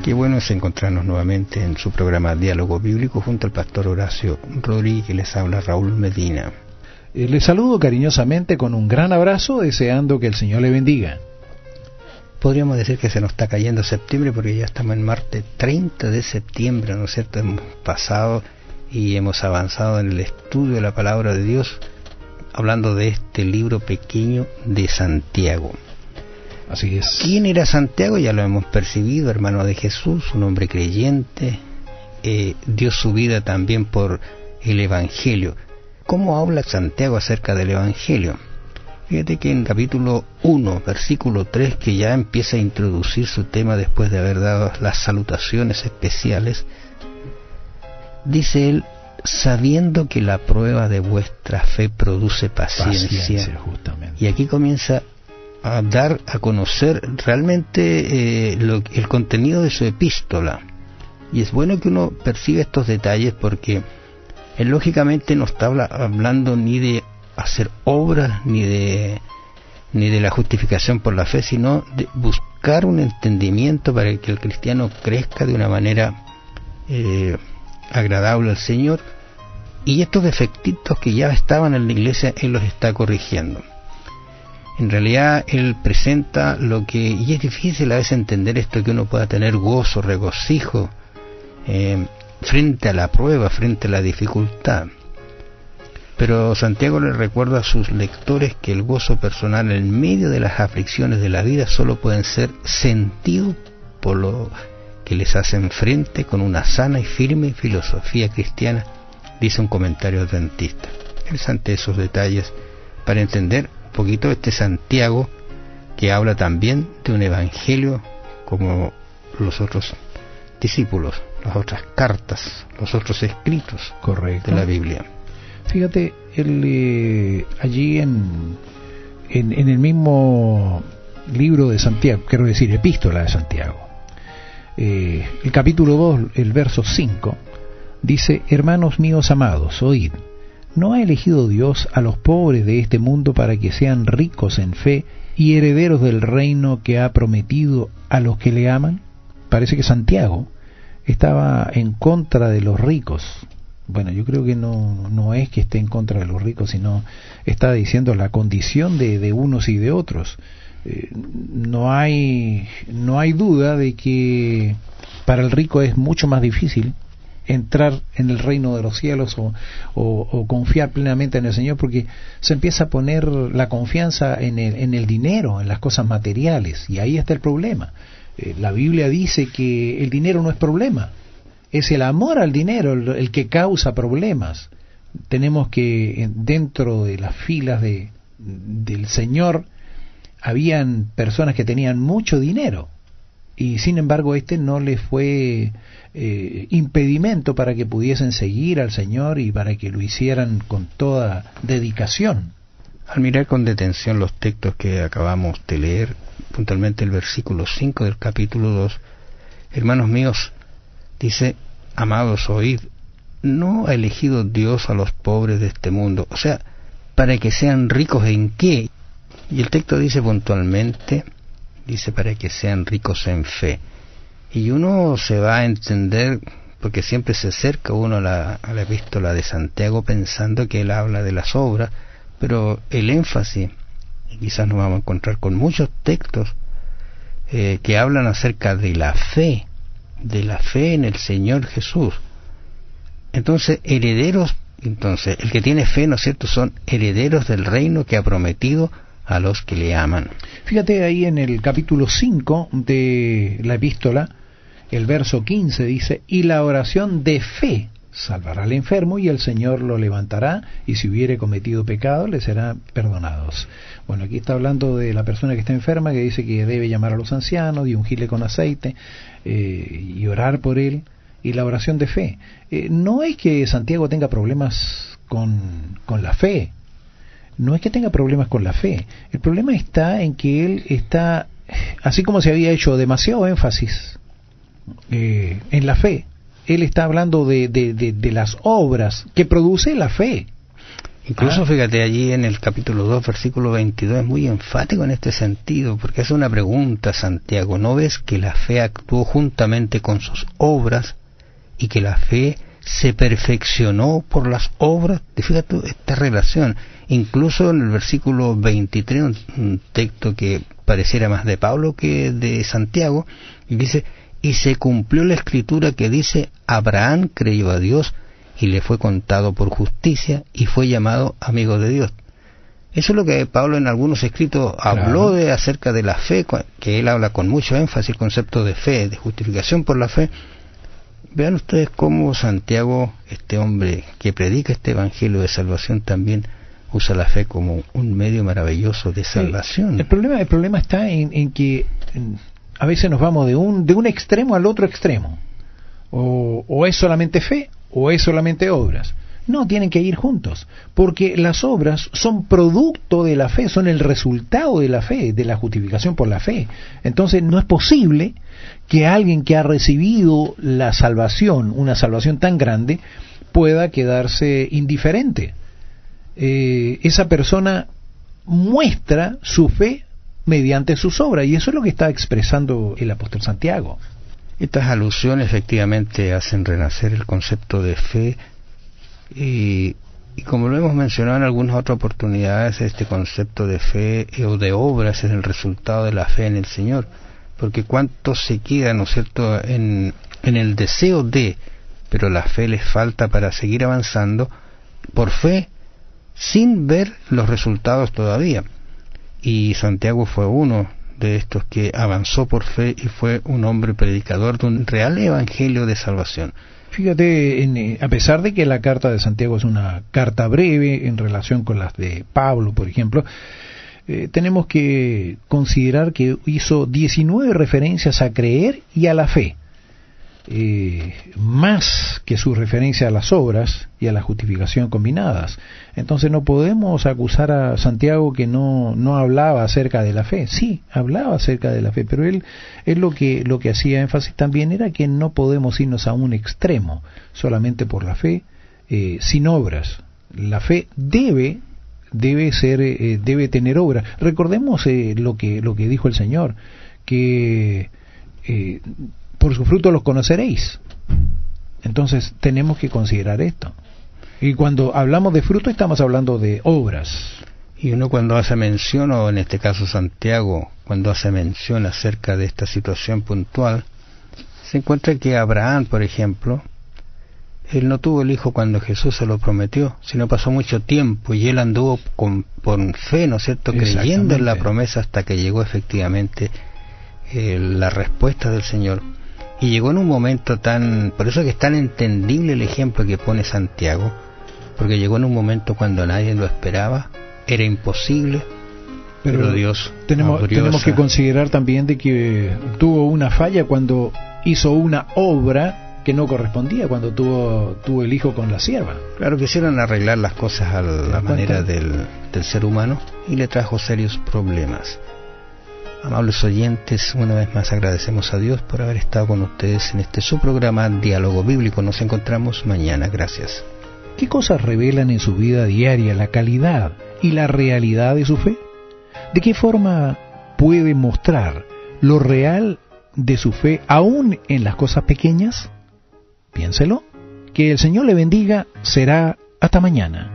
Qué bueno es encontrarnos nuevamente en su programa Diálogo Bíblico junto al pastor Horacio Rodríguez, que les habla Raúl Medina. Les saludo cariñosamente con un gran abrazo, deseando que el Señor le bendiga. Podríamos decir que se nos está cayendo septiembre porque ya estamos en martes 30 de septiembre, ¿no es cierto? Hemos pasado y hemos avanzado en el estudio de la palabra de Dios, hablando de este libro pequeño de Santiago. Así es. ¿Quién era Santiago? Ya lo hemos percibido, hermano de Jesús, un hombre creyente, dio su vida también por el Evangelio. ¿Cómo habla Santiago acerca del Evangelio? Fíjate que en capítulo 1, versículo 3, que ya empieza a introducir su tema después de haber dado las salutaciones especiales, dice él: sabiendo que la prueba de vuestra fe produce paciencia. Justamente. Y aquí comienza a dar a conocer realmente el contenido de su epístola. Y es bueno que uno perciba estos detalles porque él lógicamente no está hablando ni de hacer obras ni de la justificación por la fe, sino de buscar un entendimiento para que el cristiano crezca de una manera agradable al Señor. Y estos defectitos que ya estaban en la iglesia, él los está corrigiendo. En realidad él presenta y es difícil a veces entender esto, que uno pueda tener gozo, regocijo frente a la prueba, frente a la dificultad. Pero Santiago le recuerda a sus lectores que el gozo personal en medio de las aflicciones de la vida solo pueden ser sentidos por lo que les hacen frente con una sana y firme filosofía cristiana, dice un comentario adventista. Interesante esos detalles para entender un poquito este Santiago, que habla también de un evangelio como los otros discípulos, las otras cartas, los otros escritos. Correcto. De la Biblia. Fíjate, allí en el mismo libro de Santiago, quiero decir, epístola de Santiago, el capítulo 2, el verso 5, dice: hermanos míos amados, oíd, ¿no ha elegido Dios a los pobres de este mundo para que sean ricos en fe y herederos del reino que ha prometido a los que le aman? Parece que Santiago estaba en contra de los ricos. Bueno, yo creo que no es que esté en contra de los ricos, sino está diciendo la condición de unos y de otros. No hay duda de que para el rico es mucho más difícil entrar en el reino de los cielos o confiar plenamente en el Señor, porque se empieza a poner la confianza en el dinero, en las cosas materiales, y ahí está el problema. La Biblia dice que el dinero no es problema, es el amor al dinero el que causa problemas. Tenemos que, dentro de las filas del Señor, habían personas que tenían mucho dinero, y sin embargo no les fue impedimento para que pudiesen seguir al Señor y para que lo hicieran con toda dedicación. Al mirar con detención los textos que acabamos de leer, puntualmente el versículo 5 del capítulo 2, hermanos míos, dice: amados, oíd, ¿no ha elegido Dios a los pobres de este mundo? O sea, ¿para que sean ricos en qué? Y el texto dice puntualmente, dice: para que sean ricos en fe. Y uno se va a entender, porque siempre se acerca uno a la epístola de Santiago pensando que él habla de las obras, pero el énfasis, y quizás nos vamos a encontrar con muchos textos que hablan acerca de la fe en el Señor Jesús. Entonces, el que tiene fe, ¿no es cierto?, son herederos del reino que ha prometido a los que le aman. Fíjate ahí en el capítulo 5 de la epístola, el verso 15 dice: y la oración de fe salvará al enfermo, y el Señor lo levantará, y si hubiere cometido pecado le serán perdonados. Bueno, aquí está hablando de la persona que está enferma, que dice que debe llamar a los ancianos y ungirle con aceite y orar por él. Y la oración de fe, no es que Santiago tenga problemas con la fe, no es que tenga problemas con la fe. El problema está en que él está, así como se había hecho demasiado énfasis en la fe, él está hablando de las obras que produce la fe. Incluso fíjate, allí en el capítulo 2, versículo 22, es muy enfático en este sentido, porque hace una pregunta Santiago: ¿no ves que la fe actuó juntamente con sus obras y que la fe se perfeccionó por las obras? Fíjate esta relación. Incluso en el versículo 23, un texto que pareciera más de Pablo que de Santiago, y dice: y se cumplió la escritura que dice: Abraham creyó a Dios y le fue contado por justicia y fue llamado amigo de Dios. Eso es lo que Pablo en algunos escritos habló acerca de la fe, que él habla con mucho énfasis el concepto de fe, de justificación por la fe. Vean ustedes cómo Santiago, este hombre que predica este evangelio de salvación, también usa la fe como un medio maravilloso de salvación. El problema está en que a veces nos vamos de un extremo al otro extremo. O es solamente fe o es solamente obras. No, tienen que ir juntos, porque las obras son producto de la fe, son el resultado de la fe, de la justificación por la fe. Entonces no es posible que alguien que ha recibido la salvación, una salvación tan grande, pueda quedarse indiferente. Esa persona muestra su fe mediante sus obras, y eso es lo que está expresando el apóstol Santiago. Estas alusiones efectivamente hacen renacer el concepto de fe, y como lo hemos mencionado en algunas otras oportunidades, este concepto de fe o de obras es el resultado de la fe en el Señor, porque cuánto se queda, ¿no es cierto?, en el deseo de, pero la fe les falta para seguir avanzando por fe sin ver los resultados todavía. Y Santiago fue uno de estos que avanzó por fe y fue un hombre predicador de un real evangelio de salvación. Fíjate, a pesar de que la carta de Santiago es una carta breve en relación con las de Pablo, por ejemplo, tenemos que considerar que hizo 19 referencias a creer y a la fe, más que su referencia a las obras y a la justificación combinadas. Entonces no podemos acusar a Santiago que no hablaba acerca de la fe. Sí, hablaba acerca de la fe, pero él lo que hacía énfasis también era que no podemos irnos a un extremo solamente por la fe, sin obras. La fe debe tener obras. Recordemos lo que dijo el Señor, que por su fruto los conoceréis. Entonces tenemos que considerar esto. Y cuando hablamos de fruto estamos hablando de obras. Y uno cuando hace mención, o en este caso Santiago, cuando hace mención acerca de esta situación puntual, se encuentra que Abraham, por ejemplo, él no tuvo el hijo cuando Jesús se lo prometió, sino pasó mucho tiempo y él anduvo por fe, ¿no es cierto?, creyendo en la promesa hasta que llegó efectivamente la respuesta del Señor. Y llegó en un momento por eso que es tan entendible el ejemplo que pone Santiago, porque llegó en un momento cuando nadie lo esperaba, era imposible, pero Dios tenemos que considerar también de que tuvo una falla cuando hizo una obra que no correspondía, cuando tuvo el hijo con la sierva. Claro, quisieron arreglar las cosas a la manera del ser humano y le trajo serios problemas. Amables oyentes, una vez más agradecemos a Dios por haber estado con ustedes en este su programa Diálogo Bíblico. Nos encontramos mañana. Gracias. ¿Qué cosas revelan en su vida diaria la calidad y la realidad de su fe? ¿De qué forma puede mostrar lo real de su fe aún en las cosas pequeñas? Piénselo. Que el Señor le bendiga. Será hasta mañana.